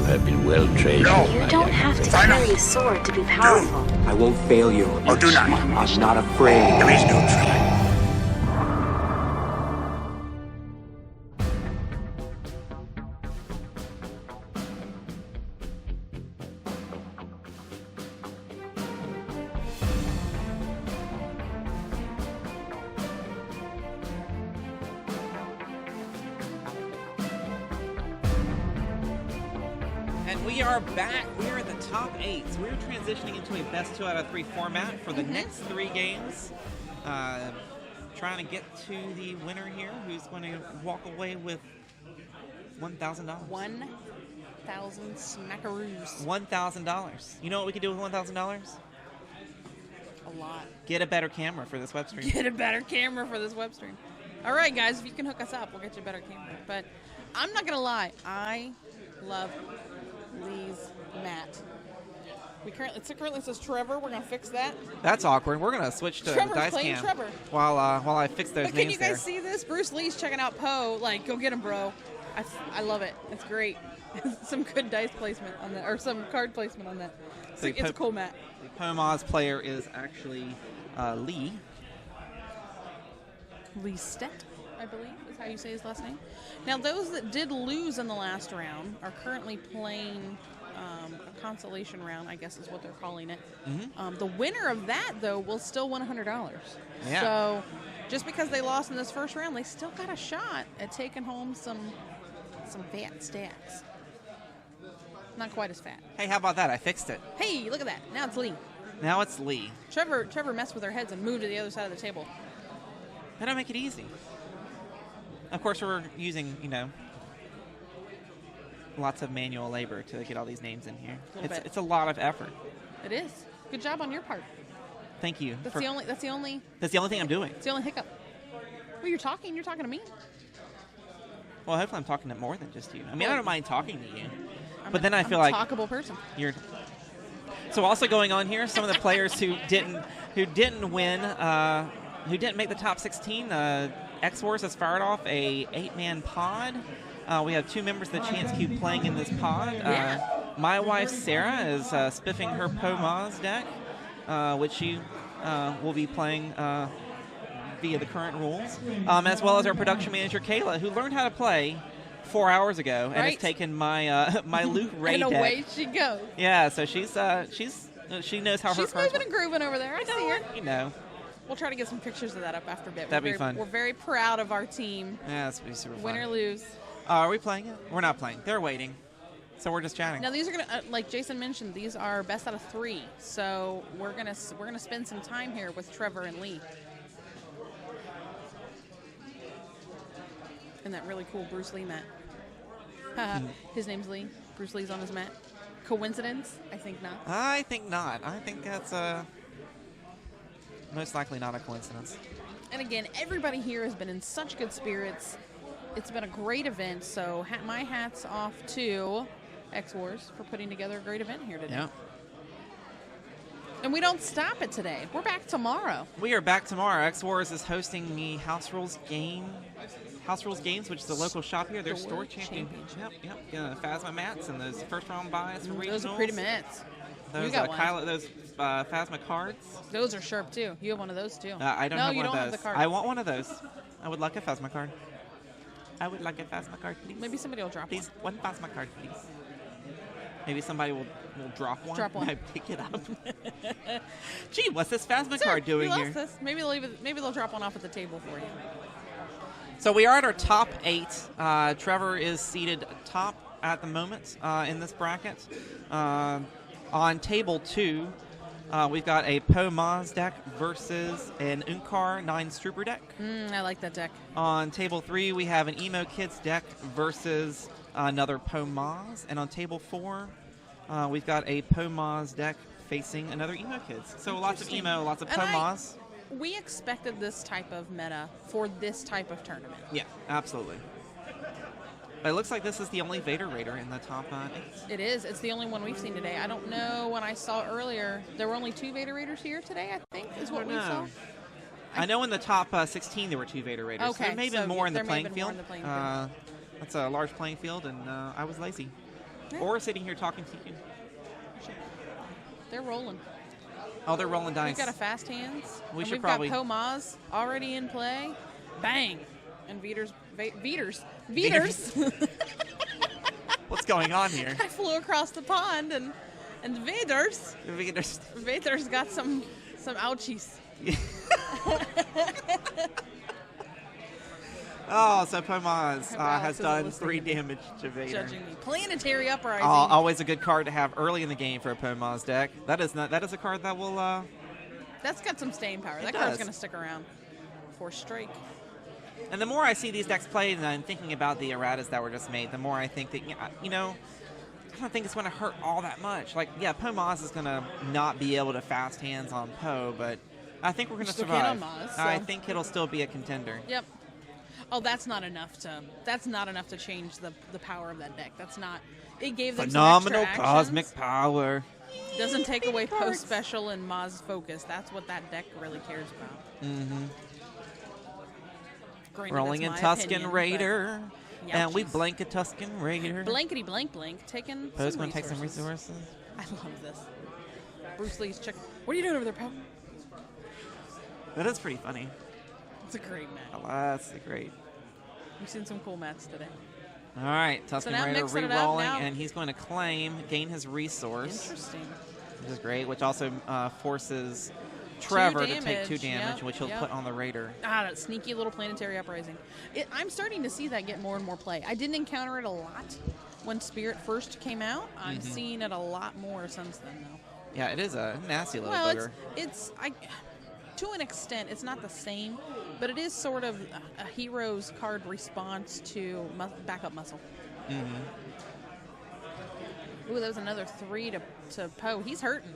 have been well trained. No. in You my don't have to carry a sword to be powerful. I won't fail you. Or do not. I'm not afraid. There is no try. And we are back. We are at the top 8. So we're transitioning into a best 2 out of 3 format for the next 3 games. Trying to get to the winner here, who's going to walk away with $1,000. 1,000 smackaroos. $1,000. You know what we could do with $1,000? A lot. Get a better camera for this web stream. Get a better camera for this web stream. All right, guys, if you can hook us up, we'll get you a better camera. But I'm not going to lie. I love Lee's mat. It currently says Trevor. We're going to fix that. That's awkward. We're going to switch to Trevor's dice playing cam Trevor. while I fix those But names can you guys see this? Bruce Lee's checking out Poe. Like, go get him, bro. I love it. It's great. Some good dice placement on that, or some card placement on that. It's a cool mat. The eMaz player is actually Lee. Lee Stett, I believe, is how you say his last name. Now, those that did lose in the last round are currently playing a consolation round, I guess is what they're calling it. Mm-hmm. The winner of that, though, will still win $100. Yeah. So, just because they lost in this first round, they still got a shot at taking home some fat stats. Not quite as fat. Hey, how about that? I fixed it. Hey, look at that. Now it's Lee. Now it's Lee. Trevor messed with their heads and moved to the other side of the table. That'll make it easy. Of course, we're using, lots of manual labor to get all these names in here. It's a lot of effort. It is. Good job on your part. Thank you. That's the only That's the only thing I'm doing. It's the only hiccup. Well, you're talking to me. Well, hopefully I'm talking to more than just you. I mean, Well, I don't mind talking to you. I'm I feel like a talkable person. you're. So also going on here, some of the players who didn't win, who didn't make the top 16. X-Wars has fired off a 8-man pod. We have 2 members of the Chance Cube playing in this pod. My wife Sarah is spiffing her eMaz deck, which she will be playing via the current rules, as well as our production manager Kayla, who learned how to play 4 hours ago and has taken my my Luke Ray and deck. And away she goes. Yeah, so she knows how her She's cards moving and grooving over there. I see her. You know. We'll try to get some pictures of that up after a bit. That'd be fun. We're very proud of our team. Yeah, that's be super fun. Win or lose. Are we playing it? We're not playing. They're waiting. So we're just chatting. Now these are gonna, like Jason mentioned, these are best out of 3. So we're gonna spend some time here with Trevor and Lee. And that really cool Bruce Lee mat. His name's Lee. Bruce Lee's on his mat. Coincidence? I think not. I think not. I think that's most likely not a coincidence. And again, everybody here has been in such good spirits. It's been a great event, so my hat's off to X-Wars for putting together a great event here today. Yeah. And we don't stop it today. We're back tomorrow. We are back tomorrow. X-Wars is hosting the House Rules Games, which is a local shop here. Their store championship. Yep. Phasma mats and those first round buys for regionals. Those are pretty mats. Those Phasma cards. Those are sharp too. You have one of those too. I don't have one of those. Have the card. I want one of those. I would like a Phasma card. I would like a Phasma card, please. Maybe somebody will drop please, one Phasma card, please. Maybe somebody will drop one. Drop one. And I pick it up. Gee, what's this Phasma Sir, card doing you here? lost this. Maybe they'll drop one off at the table for you. So we are at our top 8. Trevor is seated top at the moment in this bracket. On table 2, we've got a eMaz deck versus an Unkar 9 Strooper deck. I like that deck. On table 3, we have an Emo Kids deck versus another eMaz. And on table 4, we've got a eMaz deck facing another Emo Kids. So lots of Emo, lots of eMaz. We expected this type of meta for this type of tournament. Yeah, absolutely. But it looks like this is the only Vader Raider in the top 8. It is. It's the only one we've seen today. I don't know when I saw earlier. There were only 2 Vader Raiders here today, I think, is what we saw. I know in the top 16 there were 2 Vader Raiders. Okay. So there may have been more in the playing field. More in the playing field. That's a large playing field, and I was lazy. Yeah. or sitting here talking to you. They're rolling. Oh, they're rolling dice. We've got a fast hands. We should we've probably- got eMaz already in play. Bang. And Vader's. What's going on here? I flew across the pond and Vader's got some ouchies. Oh, so Pomaz Alex has isn't done listening 3 to me. damage to Vader. Judging me. Planetary Uprising. Always a good card to have early in the game for a Pomaz deck. That is a card that will. That's got some staying power. That does. card's going to stick around. For strike. And the more I see these decks played, and I'm thinking about the erratas that were just made, the more I think that I don't think it's going to hurt all that much. Like, yeah, Pomaz is going to not be able to fast hands on Poe, but I think we're going to Still survive. can on Maz, so- I think it'll still be a contender. Yep. Oh, that's not enough to change the power of that deck. That's not. It gave them Phenomenal some extra cosmic actions. power. Doesn't take away post special and Maz focus. That's what that deck really cares about. Mm-hmm. Granted, Rolling in that's my Tusken opinion, but- Raider. And we Yowchies. blank a Tusken Raider. Blankety blank blank. Taking Poe's some going to take some resources. resources. I love this. Bruce Lee's chick. What are you doing over there, Poe? That is pretty funny. It's a great match. Oh, that's great. We've seen some cool mats today. All right, Tusken now Raider mixing it up re-rolling, now. and he's going to gain his resource, Interesting. which is great, which also forces Trevor to take 2 damage, damage, yep, which he'll yep. put on the Raider. That sneaky little planetary uprising. I'm starting to see that get more and more play. I didn't encounter it a lot when Spirit first came out. I'm seeing it a lot more since then, though. Yeah, it is a nasty little Well, booger. to an extent, it's not the same, but it is sort of a hero's card response to backup muscle. Mm-hmm. Ooh, that was another 3 to Poe. He's hurting.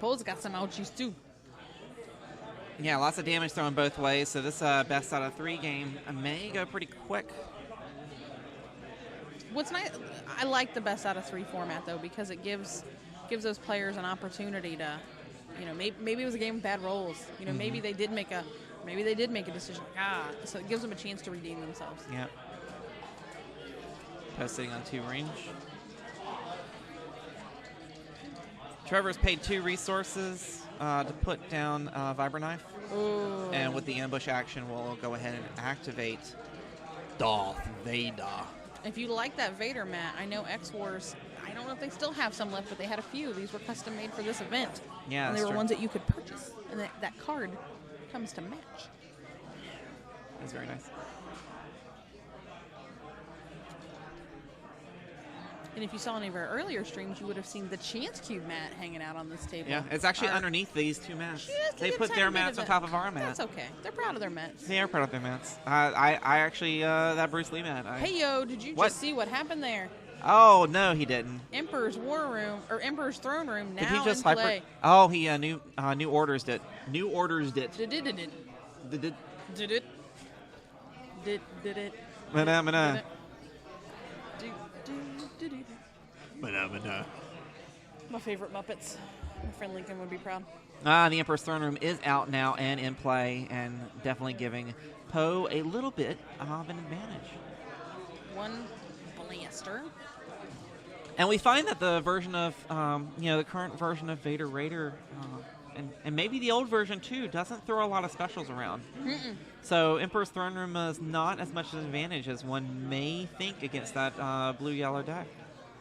Poe's got some ouchies, too. Yeah, lots of damage thrown both ways, so this best out of 3 game may go pretty quick. What's nice, I like the best out of 3 format, though, because it gives those players an opportunity to, maybe it was a game with bad rolls. Maybe they did make a decision. So it gives them a chance to redeem themselves. Yeah. Poe sitting on 2 range. Trevor's paid 2 resources to put down Vibra Knife. Ooh. And with the ambush action, we'll go ahead and activate Darth Vader. If you like that Vader mat, I know X-Wars, I don't know if they still have some left, but they had a few. These were custom made for this event. Yeah, and they that's were true. ones that you could purchase. And that card comes to match. That's very nice. And if you saw any of our earlier streams, you would have seen the Chance Cube mat hanging out on this table. Yeah, it's actually Our- underneath these 2 mats. Just They a put tiny their bit mats of on it. top of our mat. That's okay. They're proud of their mats. They are proud of their mats. I actually, that Bruce Lee mat. Hey, yo, did you What? just see what happened there? Oh, no, he didn't. Emperor's War Room, or Emperor's Throne Room, now Did he just in play. Oh, he new orders it. New orders it. Did it. Did it. Did it. Did it. Mana. Do. Mana. My favorite Muppets. My friend Lincoln would be proud. The Emperor's Throne Room is out now and in play, and definitely giving Poe a little bit of an advantage. One blaster. And we find that the version of, the current version of Vader Raider, and maybe the old version too, doesn't throw a lot of specials around. Mm-mm. So Emperor's Throne Room is not as much an advantage as one may think against that blue-yellow deck.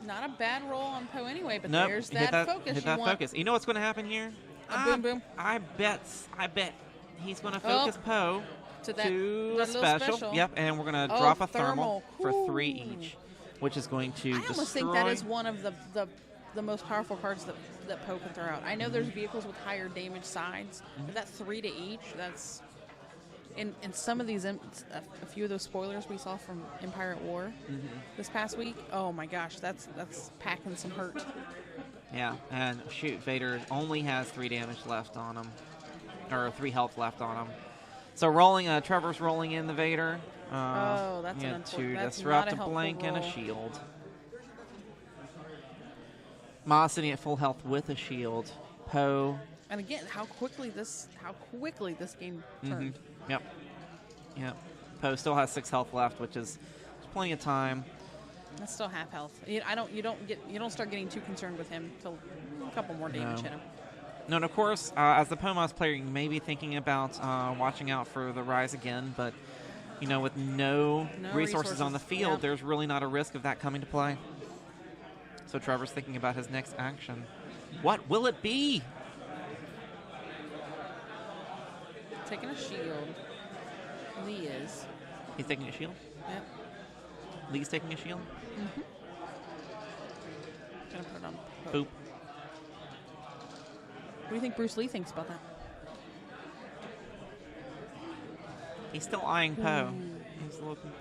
Not a bad roll on Poe anyway, but Nope, there's hit that focus. Hit you that want. focus. You know what's going to happen here? Boom, boom. I bet he's going to focus Poe to that to a little special. Yep, and we're going to Oh, drop a thermal for Ooh. 3 each, which is going to I almost think that is one of the most powerful cards that Poe can throw out. I know there's vehicles with higher damage sides, but that 3 to each, that's in some of these, a few of those spoilers we saw from Empire at War this past week. Oh my gosh, that's packing some hurt. Yeah, and shoot, Vader only has 3 damage left on him, or 3 health left on him. So Trevor's rolling in the Vader. Oh, that's an to unfortunate. That's disrupt not a a helpful blank and a roll. shield. Ma sitting at full health with a shield. Poe. And again, how quickly this game turned. Yep. Poe still has 6 health left, which is plenty of time. That's still half health. You don't start getting too concerned with him till a couple more damage hit him. No, and of course, as the Pomos player, you may be thinking about watching out for the Rise again, but with no resources on the field, there's really not a risk of that coming to play. So Trevor's thinking about his next action. What will it be? Taking a shield. Lee is. He's taking a shield? Yep. Lee's taking a shield? Mm-hmm. Gonna put it on. Boop. What do you think Bruce Lee thinks about that? He's still eyeing Poe. He's looking.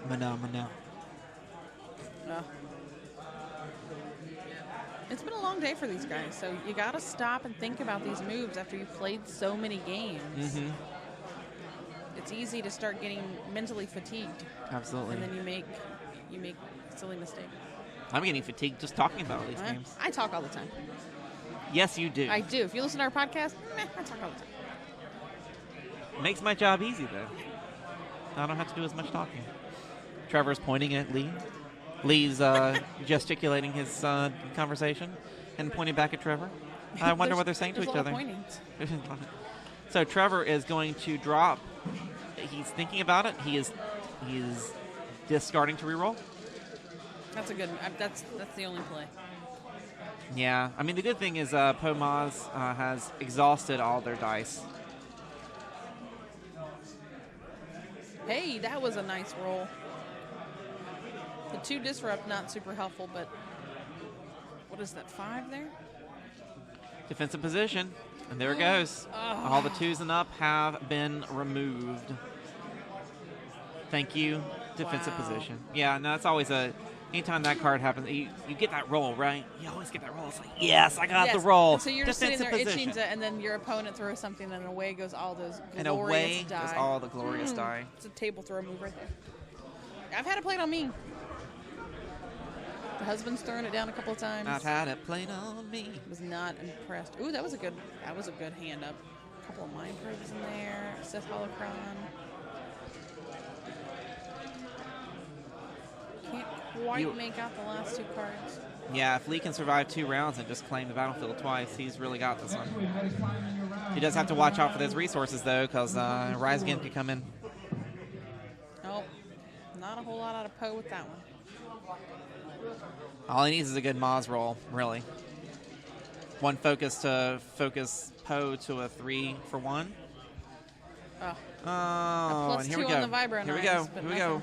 Mana. It's been a long day for these guys, so you got to stop and think about these moves after you've played so many games. Mm-hmm. It's easy to start getting mentally fatigued. Absolutely. And then you make silly mistakes. I'm getting fatigued just talking about all these games. I talk all the time. Yes, you do. I do. If you listen to our podcast, I talk all the time. Makes my job easy, though. I don't have to do as much talking. Trevor's pointing at Lee. Lee's gesticulating his conversation and pointing back at Trevor. I wonder what they're saying to each other. So Trevor is going to drop. He's thinking about it. He is discarding to reroll. That's a good. That's the only play. Yeah, I mean the good thing is Pomaz has exhausted all their dice. Hey, that was a nice roll. The 2 disrupt, not super helpful, but what is that, 5 there? Defensive position, and there it goes. All the 2s and up have been removed. Thank you, defensive position. Yeah, no, it's always anytime that card happens, you get that roll, right? You always get that roll. It's like, yes, I got the roll. And so you're just sitting there position. itching and then your opponent throws something, and away goes all those glorious and away die. goes all the glorious die. It's a table throw move right there. I've had it played on me. The husband's throwing it down a couple of times. I've had it played on me. Was not impressed. Ooh, that was a good hand up. A couple of mind probes in there. Sith Holocron. Can't quite make out the last 2 cards. Yeah, if Lee can survive 2 rounds and just claim the battlefield twice, he's really got this one. He does have to watch out for those resources, though, because Rise Again could come in. Nope. Not a whole lot out of Poe with that one. All he needs is a good Maz roll, really. 1 focus to focus Poe to a 3 for 1. Oh, and here we go. On the Vibro Here we knives, go. Here we go.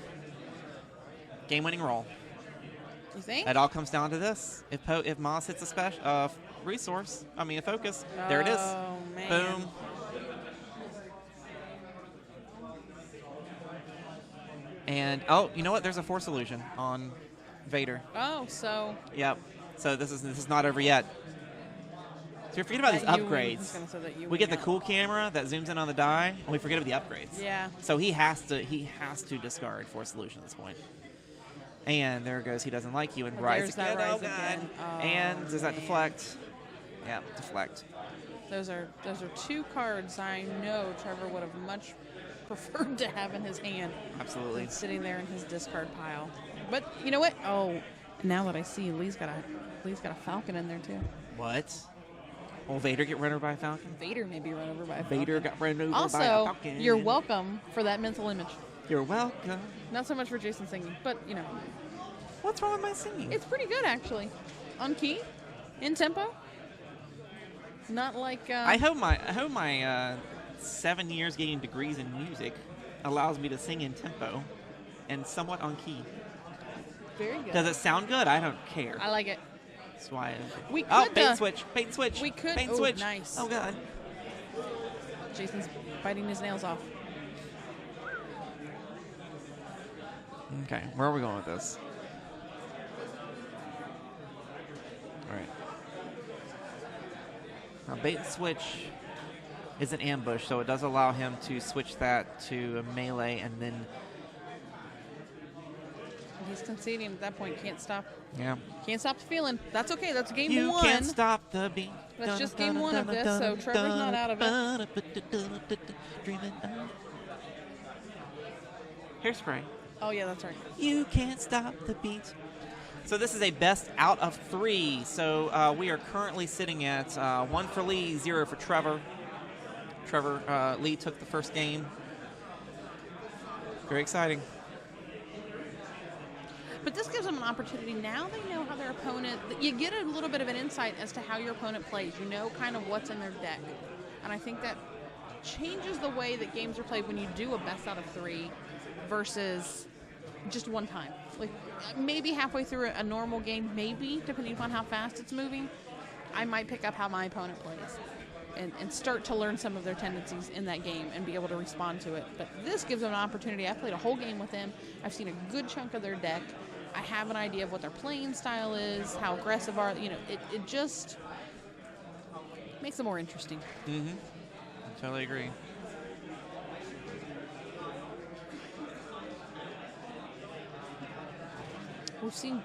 Game-winning roll. You think? It all comes down to this. If Maz hits a special resource, a focus, there it is. Oh, man. Boom. And, you know what? There's a Force illusion on Vader. Oh, so. Yep. So this is not over yet. So we forget about these upgrades. We get the cool camera that zooms in on the die, and we forget about the upgrades. Yeah. So he has to discard Force illusion at this point. And there goes. He doesn't like you and Rise Again. Rise again. Oh, and does that deflect? Yeah, deflect. Those are 2 cards I know Trevor would have much preferred to have in his hand. Absolutely. Sitting there in his discard pile. But you know what? Oh, now that I see, Lee's got a Falcon in there too. What? Will Vader get run over by a Falcon? Vader may be run over by a Falcon. Vader got run over by a Also, Falcon. you're welcome for that mental image. You're welcome. Not so much for Jason singing, but you know. What's wrong with my singing? It's pretty good actually. On key, in tempo. Not like. I hope my 7 years getting degrees in music allows me to sing in tempo and somewhat on key. Very good. Does it sound good? I don't care. I like it. That's why. We could, bait and switch. Bait and switch. We could. Bait and switch. Nice. Oh god. Jason's biting his nails off. Okay, where are we going with this? All right. Now, bait and switch is an ambush, so it does allow him to switch that to a melee and then He's conceding at that point. Can't stop. Yeah. Can't stop the feeling. That's okay. That's game You one. can't stop the beat. That's just game one of this, so Trevor's not out of it. Dreaming of Hairspray. Oh, yeah, that's right. You can't stop the beat. So this is a best out of 3. So we are currently sitting at 1 for Lee, 0 for Trevor. Lee took the first game. Very exciting. But this gives them an opportunity. Now they know how their opponent... You get a little bit of an insight as to how your opponent plays. You know kind of what's in their deck. And I think that changes the way that games are played when you do a best out of 3 versus just one time. Like, maybe halfway through a normal game, maybe, depending upon how fast it's moving, I might pick up how my opponent plays and start to learn some of their tendencies in that game and be able to respond to it. But this gives them an opportunity. I've played a whole game with them. I've seen a good chunk of their deck. I have an idea of what their playing style is, how aggressive are, it just makes it more interesting. Mm-hmm. I totally agree. We've seen,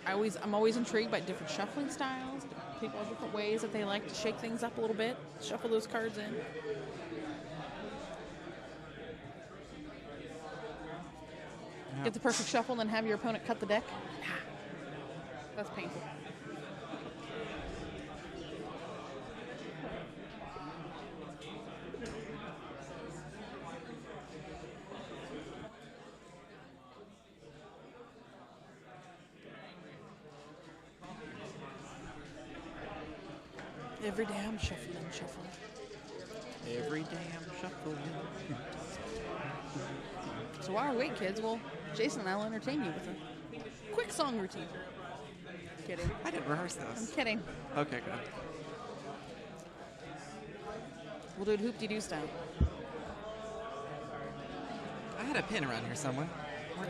I'm always intrigued by different shuffling styles. People have different ways that they like to shake things up a little bit, shuffle those cards in. Get the perfect shuffle and then have your opponent cut the deck. That's painful. Every day I'm shuffling. Every day I'm shuffling. So while we wait, kids, well, Jason and I will entertain you with a quick song routine. Kidding. I didn't rehearse this. I'm kidding. Okay, good. We'll do it hoop-de-doo style. I had a pin around here somewhere.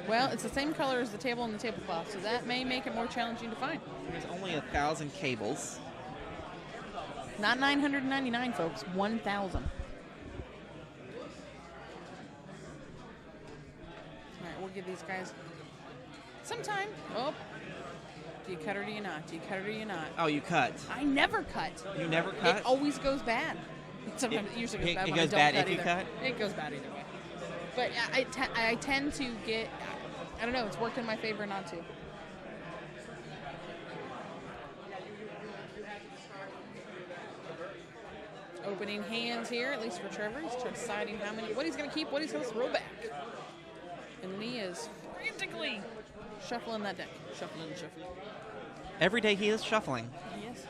Well, it's the same color as the table and the tablecloth, so that may make it more challenging to find. There's only 1,000 cables. Not 999, folks. 1,000. All right, we'll give these guys some time. Oh, do you cut or do you not? Do you cut or do you not? Oh, you cut. I never cut. You never cut? It always goes bad. Sometimes it usually goes bad it when goes I don't bad cut if you either. cut? It goes bad either way. But I tend to get, I don't know, it's worked in my favor not to. Opening hands here, at least for Trevor. He's deciding what he's going to keep, what he's going to throw back. And Lee is frantically shuffling that deck. Shuffling. Every day he is shuffling. Yes.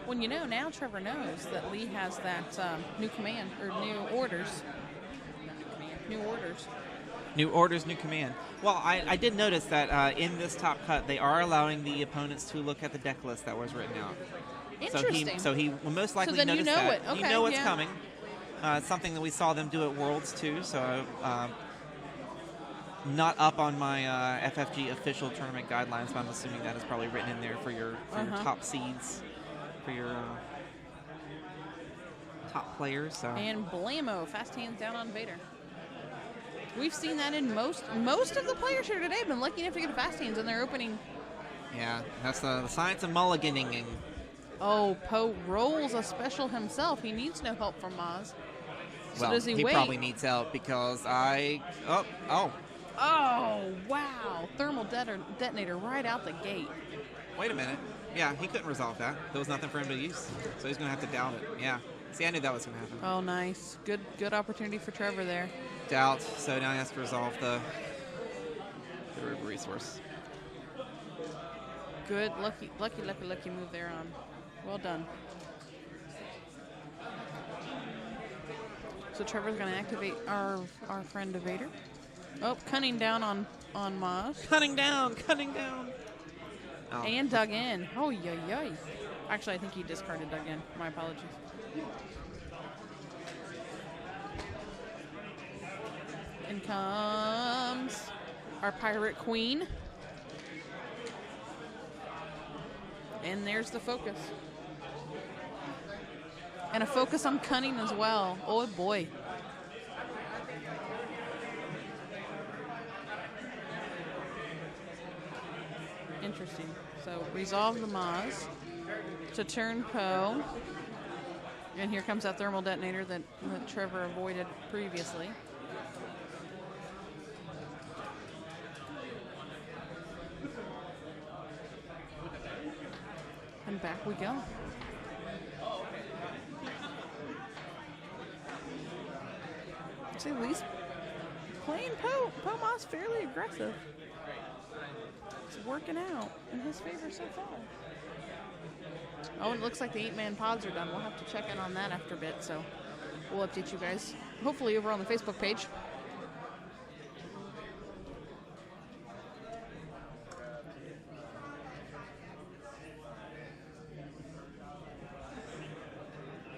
Well, now Trevor knows that Lee has that new command, or new orders. New orders. New orders, new command. Well, I did notice that in this top cut, they are allowing the opponents to look at the deck list that was written out. Interesting. So he will most likely then notice you know that. it. Okay, you know what's yeah. coming. It's something that we saw them do at Worlds, too. So not up on my FFG official tournament guidelines, but I'm assuming that is probably written in there for your top seeds, for your top players. So. And blammo, fast hands down on Vader. We've seen that in most of the players here today have been lucky enough to get a fast hands in their opening. Yeah, that's the science of mulliganing. Oh, Poe rolls a special himself. He needs no help from Maz. So Well, does he wait? Probably needs help because Oh, wow. Thermal detonator right out the gate. Wait a minute. Yeah, he couldn't resolve that. There was nothing for him to use. So he's going to have to doubt it. Yeah. See, I knew that was going to happen. Oh, nice. Good opportunity for Trevor there. Doubt. So now he has to resolve the resource. Good. Lucky move there on. Well done. So Trevor's going to activate our friend Vader. Oh, cunning down on Maz. Cutting down. Oh. And dug in. Oh, yay. Actually, I think he discarded again. My apologies. In comes our Pirate Queen. And there's the focus. And a focus on cunning as well. Oh boy. Interesting. So resolve the Maz to turn Poe. And here comes that thermal detonator that Trevor avoided previously. And back we go. See, at least playing Poe Maz fairly aggressive. It's working out in his favor so far. Oh, and it looks like the 8-man pods are done. We'll have to check in on that after a bit, so we'll update you guys, hopefully over on the Facebook page.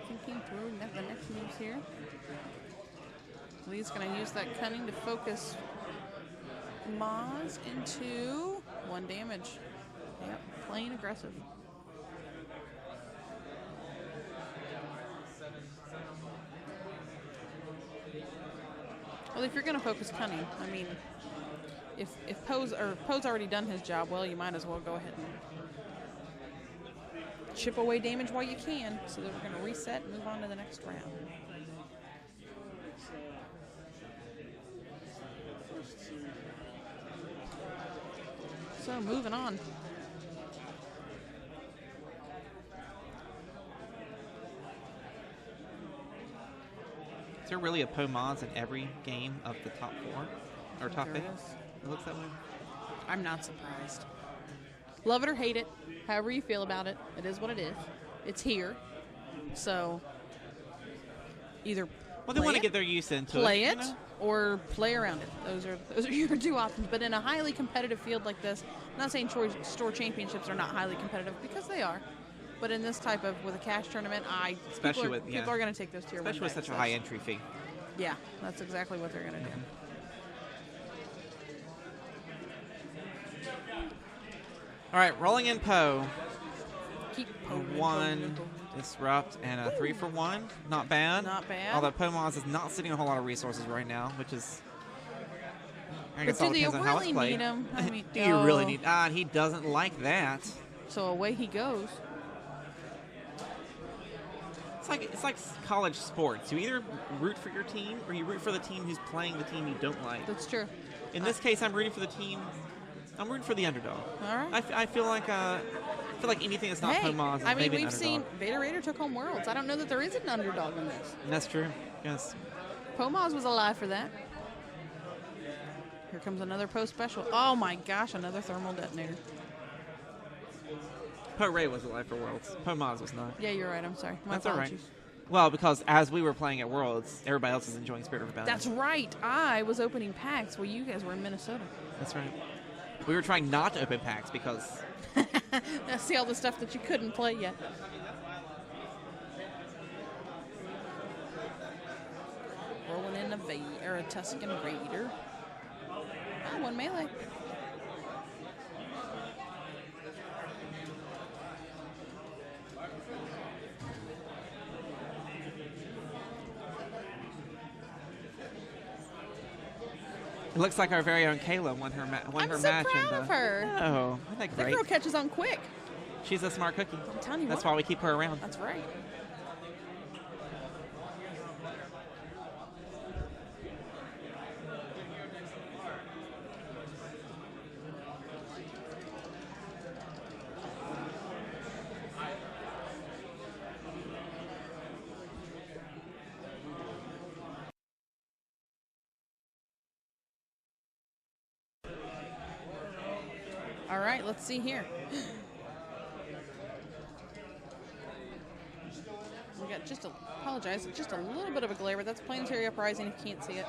Thinking through the next moves here. Lee's going to use that cunning to focus Maz into 1 damage. Yep, playing aggressive. Well, if you're going to focus cunning, I mean, if Poe's already done his job, well, you might as well go ahead and chip away damage while you can, so that we're going to reset and move on to the next round. So moving on. Is there really a Poe Maz in every game of the top 4 or top 8? It looks that way. I'm not surprised. Love it or hate it, however you feel about it, it is what it is. It's here, so either well, they want to get their use into play it, it, or play around it. Those are your 2 options. But in a highly competitive field like this, I'm not saying store championships are not highly competitive, because they are. But in this type of, with a cash tournament, people are going to take those tier 1 especially with such a high entry fee. Yeah, that's exactly what they're going to do. All right, rolling in Poe. Keep a 1 disrupt and a 3 for 1. Not bad. Not bad. Although Poe Maz is not sitting a whole lot of resources right now, which is. I guess But all do you depends on how it's really played. need him? I mean, do you really need? He doesn't like that. So away he goes. It's like college sports. You either root for your team or you root for the team who's playing the team you don't like. That's true. In this case, I'm rooting for the team. I'm rooting for the underdog. All right. I feel like anything that's not Poe Maz is I mean, maybe an we've underdog. seen Vader took home Worlds. I don't know that there is an underdog in this. That's true. Yes. Poe Maz was alive for that. Here comes another Poe special. Oh my gosh, another thermal detonator. Poe Ray was alive for Worlds. Poe Maz was not. Yeah, you're right. I'm sorry. My That's apologies. all right. Well, because as we were playing at Worlds, everybody else is enjoying Spirit of Rebellion. That's right. I was opening packs while you guys were in Minnesota. That's right. We were trying not to open packs because... See all the stuff that you couldn't play yet. Rolling in a Vader, a Tusken Raider. Oh, 1 melee. It looks like our very own Kayla won her match. I'm so proud of her. Oh, isn't that That great? girl catches on quick. She's a smart cookie. I'm telling you That's what. why we keep her around. That's right. All right, let's see here. We got just a little bit of a glare, but that's Planetary Uprising if you can't see it.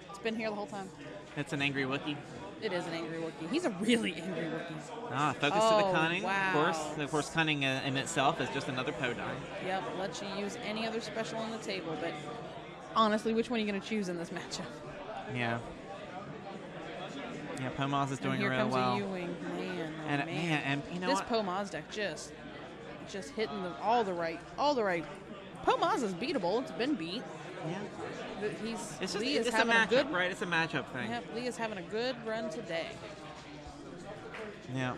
It's been here the whole time. It's an angry Wookiee. It is an angry Wookiee. He's a really angry Wookiee. Ah, focus to the cunning. Wow. Of course, cunning in itself is just another Poe die. Yep, lets you use any other special on the table, but honestly, which one are you going to choose in this matchup? Yeah. Yeah, Poe Maz is doing here real comes well. a Ewing. Man, oh And man. and you know this what? Poe Maz deck just hitting all the right. Poe Maz is beatable. It's been beat. Yeah. But It's Lee just is a having matchup, a good right? It's a matchup thing. Yep, Lee is having a good run today. Yeah.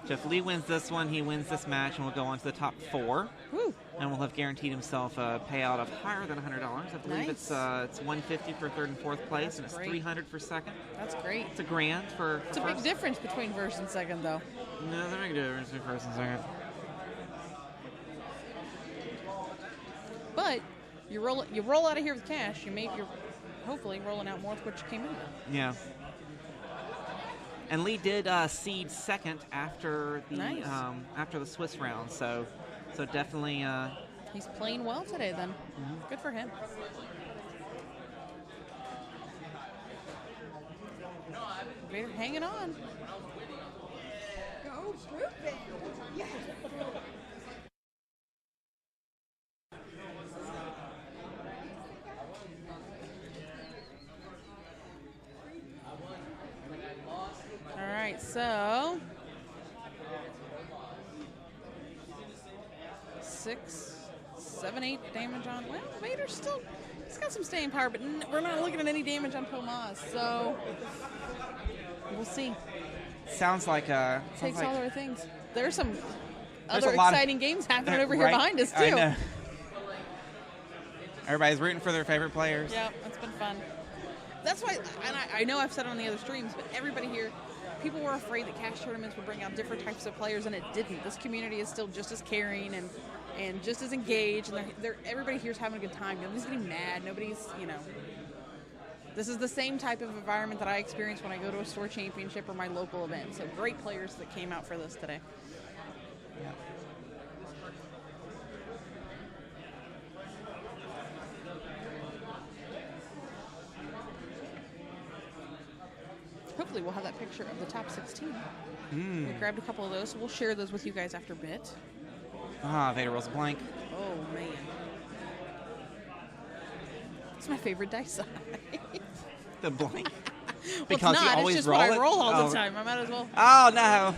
So if Lee wins this one, he wins this match, and we'll go on to the top 4. Woo. And will have guaranteed himself a payout of higher than $100. I believe Nice. it's $150 for 3rd and 4th place, and it's Great. $300 for 2nd. That's great. It's a grand for It's a big difference between first and second, though. No, there's a big difference between 1st and 2nd. But you roll out of here with cash. You're hopefully rolling out more with what you came in with. Yeah. And Lee did seed 2nd after the Nice. after the Swiss round, so definitely. He's playing well today, then. Good for him. Vader hanging on. Go, Ruben. Yeah. All right, so 6, 7, 8 damage on. Well, Vader's still. He's got some staying power, but we're not looking at any damage on Poe Maz, so we'll see. Sounds like Takes all our things. There's some There's other a lot of- exciting games happening over here right? behind us too. I know. Everybody's rooting for their favorite players. Yep, it's been fun. That's why, and I know I've said it on the other streams, but everybody here, people were afraid that cash tournaments would bring out different types of players, and it didn't. This community is still just as caring and just as engaged, and everybody here's having a good time. Nobody's getting mad. Nobody's, this is the same type of environment that I experience when I go to a store championship or my local event. So great players that came out for this today. Yeah. Hopefully we'll have that picture of the top 16. We grabbed a couple of those, so we'll share those with you guys after a bit. Ah, Vader rolls a blank. Oh, man. It's my favorite dice size. The blank. Well, Because it's you not. always It's just roll what it? I roll all Oh. the time. I might as well. Oh no!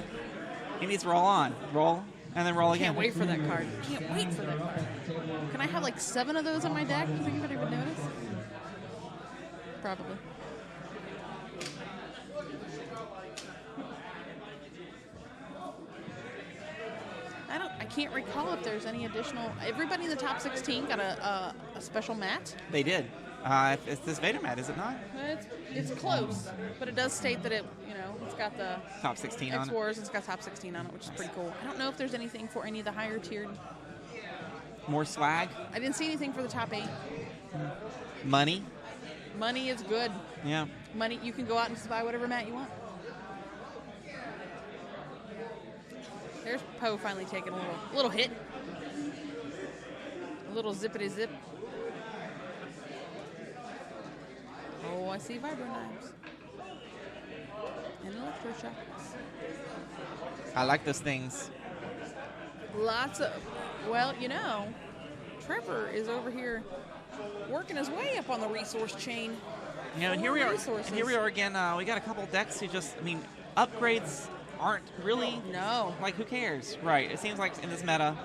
He needs to roll on, roll, and then roll again. Can't wait for that card. Can't wait for that card. Can I have like 7 of those on my deck? Do you think anybody would notice? Probably. I can't recall if there's any additional. Everybody in the top 16 got a special mat. They did. It's this Vader mat, is it not? It's close, but it does state that it's got the Top 16 on X it. Wars. It's got top 16 on it, which is pretty cool. I don't know if there's anything for any of the higher tiered. More swag, I didn't see anything for the top 8. money. Money is good. Yeah. Money, you can go out and just buy whatever mat you want. There's Poe finally taking a little hit. A little zippity zip. Oh, I see vibro knives. And electroshocks. I like those things. Lots of, Trevor is over here working his way up on the resource chain. And here we are. Resources. And here we are again. We got a couple decks who upgrades aren't really. No. Like, who cares? Right. It seems like in this meta.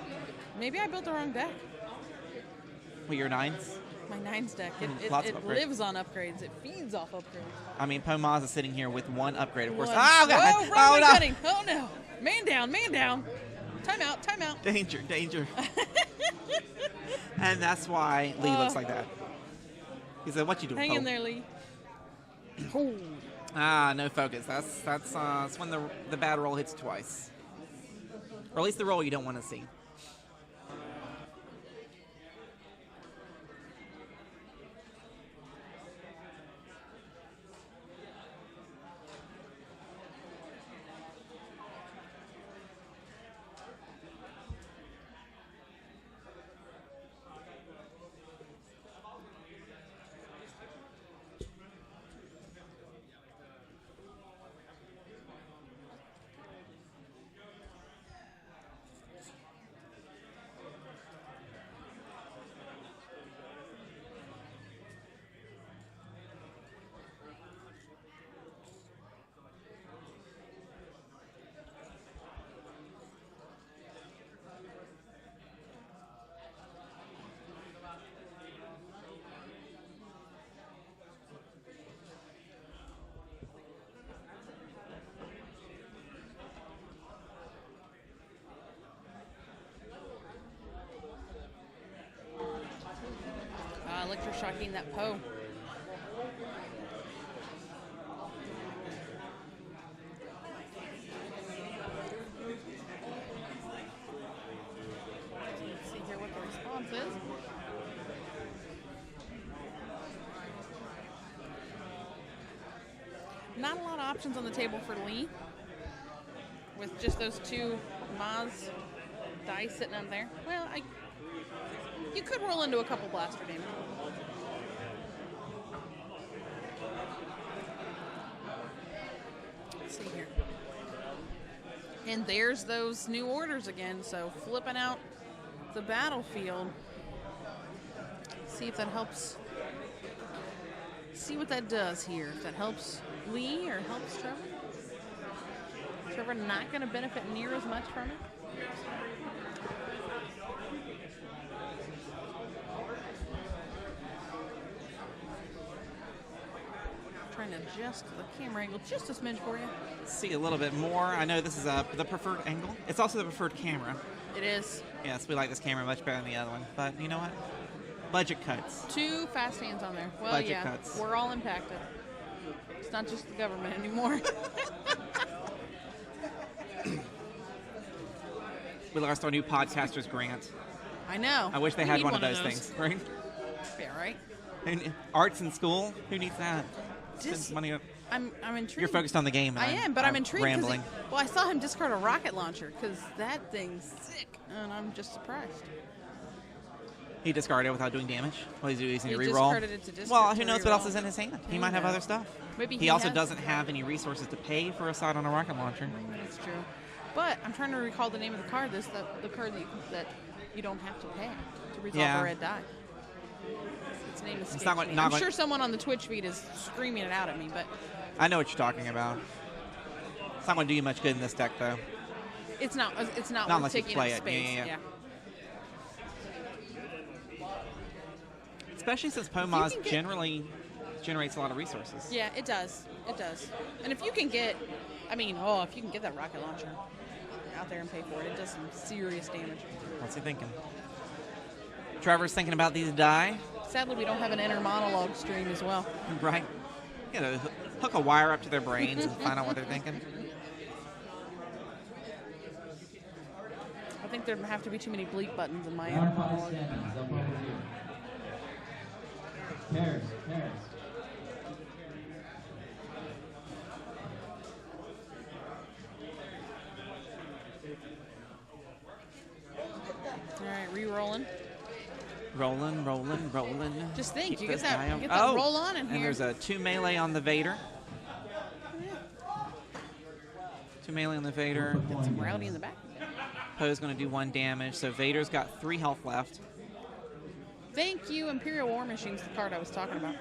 Maybe I built the wrong deck. Well, your 9s. My 9s deck. Lots of It upgrades. lives on upgrades. It feeds off upgrades. I mean, Poe Maz is sitting here with 1 upgrade, of course. One. Oh, God. Whoa, Oh, wrong no. cutting. Oh, no. Man down, man down. Time out, time out. Danger, danger. And that's why Lee looks like that. He said, "What you doing, Hang Poe?" in there, Lee. Oh. Ah, no focus. That's when the bad roll hits twice, or at least the roll you don't want to see. shocking that Poe. Let's see here what the response is. Not a lot of options on the table for Lee, with just those two eMaz dice sitting up there. Well, you could roll into a couple blaster damage. Let's see here. And there's those new orders again, so flipping out the battlefield. See if that helps. See what that does here. If that helps Lee or helps Trevor. Trevor not going to benefit near as much from it. Trying to adjust the camera angle just a smidge for you. See a little bit more. I know this is the preferred angle. It's also the preferred camera. It is. Yes, we like this camera much better than the other one. But you know what? Budget cuts. 2 fast hands on there. Well, Budget yeah, cuts. we're all impacted. It's not just the government anymore. We lost our new podcasters grant. I know. I wish they We had need one of those things. Right? Yeah, right? Arts in school? Who needs that? Just- Spend money on- I'm intrigued. You're focused on the game. And I am, but I'm intrigued. 'Cause Rambling. well, I saw him discard a rocket launcher because that thing's sick, and I'm just surprised. He discarded it without doing damage. Well, he's using a He reroll. discarded it to discard Well, to who knows what else reroll. is in his hand? He Who might have knows? other stuff. Maybe He he also has- doesn't have any resources to pay for a side on a rocket launcher. That's true. But I'm trying to recall the name of the card. The card that you don't have to pay to resolve Yeah. a red die. Its name escapes not what- me. not I'm what- sure someone on the Twitch feed is screaming it out at me, but I know what you're talking about. It's not going to do you much good in this deck, though. it's not. It's not Not worth unless you taking play up it. Yeah, space. yeah, yeah. Especially since POMAS can get- generally generates a lot of resources. Yeah, it does. It does. And if you can get, if you can get that rocket launcher out there and pay for it, it does some serious damage. What's he thinking? Trevor's thinking about these die. Sadly, we don't have an inner monologue stream as well. Right. You know, hook a wire up to their brains and find out what they're thinking. I think there have to be too many bleep buttons in my Our inner five monologue. standings up over here. Pairs. All right, re-rolling. Rolling. Just think, Keep you get this that- guy you on- get that roll on in And here. there's a 2 melee on the Vader. 2 melee on the Vader. Get some rowdy in the back. Poe's going to do 1 damage, so Vader's got 3 health left. Thank you, Imperial War Machine's the card I was talking about.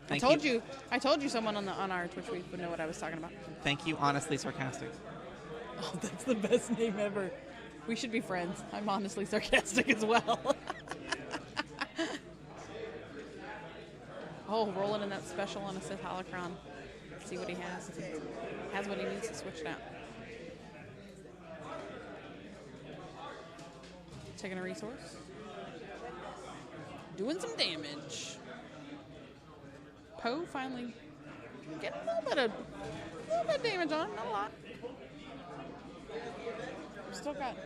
I Thank told you someone on our Twitch feed would know what I was talking about. Thank you, honestly sarcastic. Oh, that's the best name ever. We should be friends. I'm honestly sarcastic as well. Oh, rolling in that special on a Sith Holocron. See what he has. If he has what he needs to switch it out. Taking a resource. Doing some damage. Poe finally getting a little bit of damage on him, not a lot. Still got.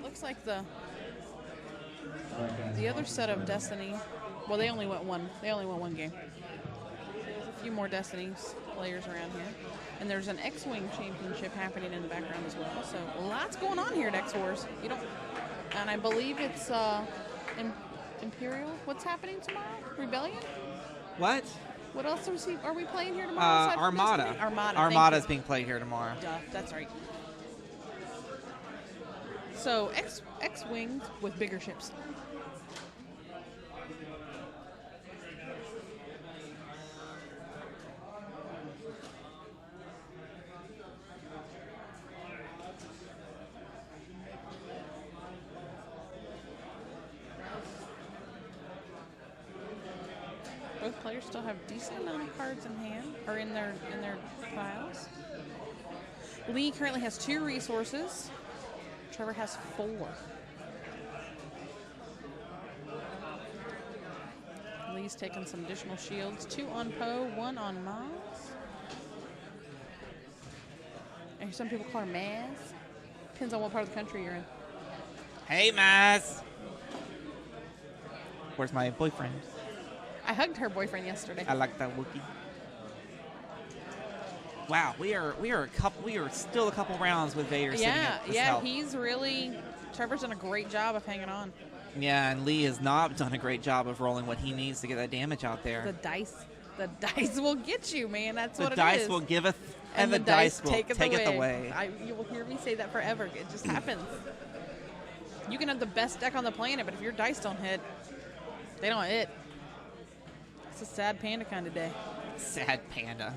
Looks like the other set of Destiny. Well, they only went one. They only won 1 game. There's a few more Destinies players around here, and there's an X-Wing championship happening in the background as well. So lots going on here at X Wars. And I believe it's Imperial. What's happening tomorrow? Rebellion. What? What else are we playing here tomorrow? aside from Armada. Destiny? Armada. Armada's thank being played here tomorrow. you. Duh, that's right. So X-Wings with bigger ships. Both players still have decent amount of cards in hand or in their piles. Lee currently has 2 resources. Trevor has 4. Lee's taking some additional shields. 2 on Poe, 1 on Maz. And some people call her Maz. Depends on what part of the country you're in. Hey, Maz. Where's my boyfriend? I hugged her boyfriend yesterday. I like that Wookiee. Wow, we are still a couple rounds with Vader sitting at this health. He's really. Trevor's done a great job of hanging on. Yeah, and Lee has not done a great job of rolling what he needs to get that damage out there. The dice will get you, man. That's what it is. The dice will giveth, and the dice will take it away. You will hear me say that forever. It just happens. You can have the best deck on the planet, but if your dice don't hit, they don't hit. It's a sad panda kind of day. Sad panda.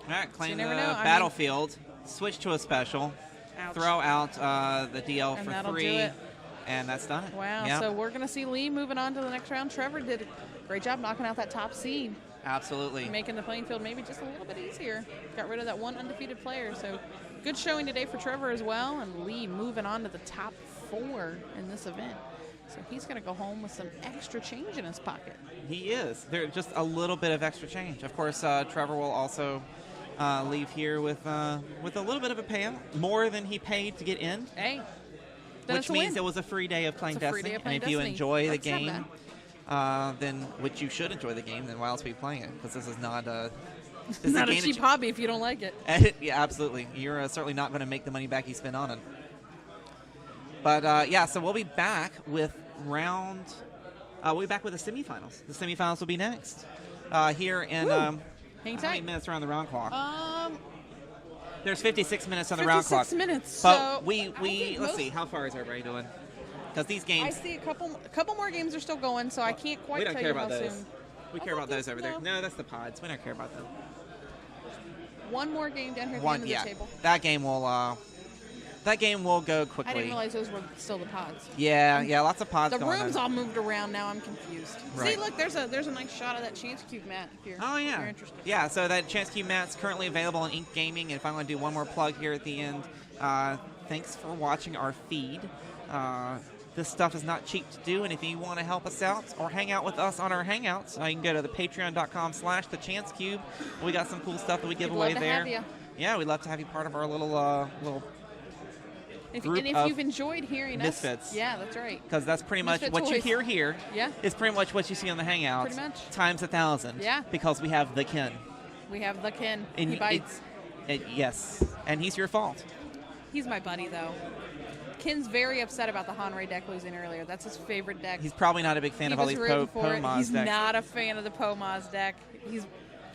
All right, claim the battlefield. Switch to a special. Ouch. Throw out the DL And for that'll 3. do it. And that's done. Wow, Yep. so we're going to see Lee moving on to the next round. Trevor did a great job knocking out that top seed. Absolutely. Making the playing field maybe just a little bit easier. Got rid of that one undefeated player. So good showing today for Trevor as well. And Lee moving on to the top 4 in this event. So he's going to go home with some extra change in his pocket. He is. There's just a little bit of extra change. Of course, Trevor will also leave here with a little bit of a payout, more than he paid to get in. Hey, which means it was a free day of playing Destiny. And if you enjoy the game, then which you should enjoy the game, then why else be playing it? Because this is not a it's not a cheap hobby if you don't like it. Yeah, absolutely. You're certainly not going to make the money back you spent on it. But yeah, so we'll be back with we'll be back with the semifinals. The semifinals will be next here in how many minutes are on the round clock? There's 56 minutes on the round clock. 56 minutes. But so we let's see, how far is everybody doing? Because these games, I see a couple more games are still going, so I can't quite tell you how soon. We care about those over there. No, that's the pods. We don't care about them. One more game down here at the end of the table. That game will go quickly. I didn't realize those were still the pods. Yeah, lots of pods The going rooms on. all moved around now. I'm confused. Right. See, look, there's a nice shot of that Chance Cube mat if you're, if you're interested. Yeah, so that Chance Cube mat's currently available on Ink Gaming. And if I want to do one more plug here at the end, thanks for watching our feed. This stuff is not cheap to do, and if you want to help us out or hang out with us on our Hangouts, you can go to the patreon.com/thechancecube. We got some cool stuff that we give away there. Yeah, we'd love to have you part of our little group and if you've enjoyed hearing Misfits. us, yeah, that's right. Because that's pretty much Misfit what you toys. hear here. Yeah. Is pretty much what you see on the Hangouts. Pretty much. Times 1,000. Yeah. Because we have the Ken. We have the Ken. And he bites. Yes. And he's your fault. He's my buddy, though. Ken's very upset about the Hanrei deck losing earlier. That's his favorite deck. He's probably not a big fan of all these Poe-Maz decks. He's not a fan of the Poe-Maz deck.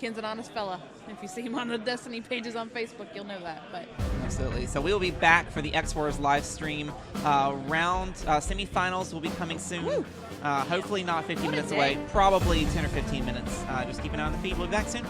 Ken's an honest fella. If you see him on the Destiny pages on Facebook, you'll know that. But absolutely. So we will be back for the X-Wars live stream. Semifinals will be coming soon. Hopefully not 50 minutes away. Probably 10 or 15 minutes. Just keep an eye on the feed. We'll be back soon.